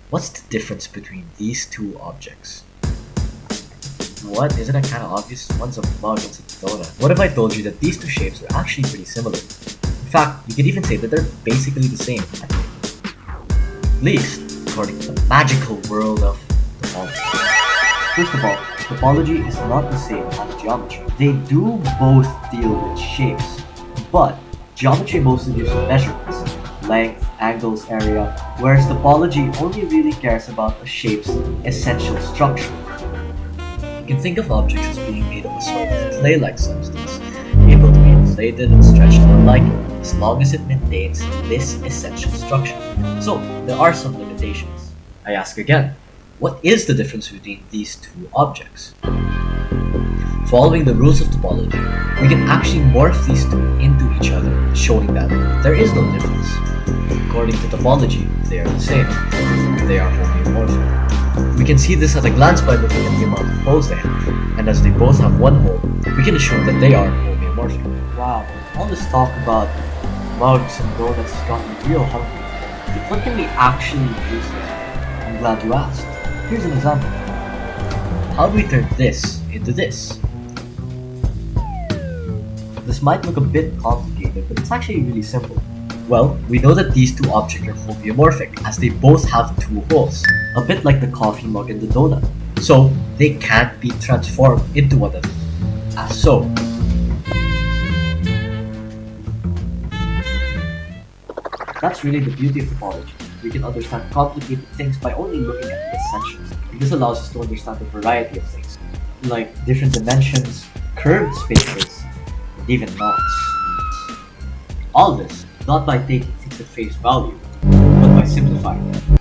What's the difference between these two objects? What? Isn't it kind of obvious? One's a mug, one's a donut. What if I told you that these two shapes are actually pretty similar? In fact, you could even say that they're basically the same. At least, according to the magical world of topology. First of all, topology is not the same as geometry. They do both deal with shapes, but geometry mostly deals with measurements, length, angles, area, whereas topology only really cares about a shape's essential structure. You can think of objects as being made of a sort of clay-like substance, able to be inflated and stretched and the like, as long as it maintains this essential structure. So, there are some limitations. I ask again, what is the difference between these two objects? Following the rules of topology, we can actually morph these two into each other, showing that there is no difference. According to topology, they are the same. They are homeomorphic. We can see this at a glance by looking at the amount of holes they have, and as they both have one hole, we can assume that they are homeomorphic. Wow, all this talk about mugs and donuts has got me real hungry. But what can we actually use this? I'm glad you asked. Here's an example. How do we turn this into this? This might look a bit complicated, but it's actually really simple. Well, we know that these two objects are homeomorphic as they both have two holes, a bit like the coffee mug and the donut. So, they can't be transformed into one another, as so. That's really the beauty of topology. We can understand complicated things by only looking at the essentials. This allows us to understand a variety of things, like different dimensions, curved spaces, and even knots. All this not by taking things at face value, but by simplifying them.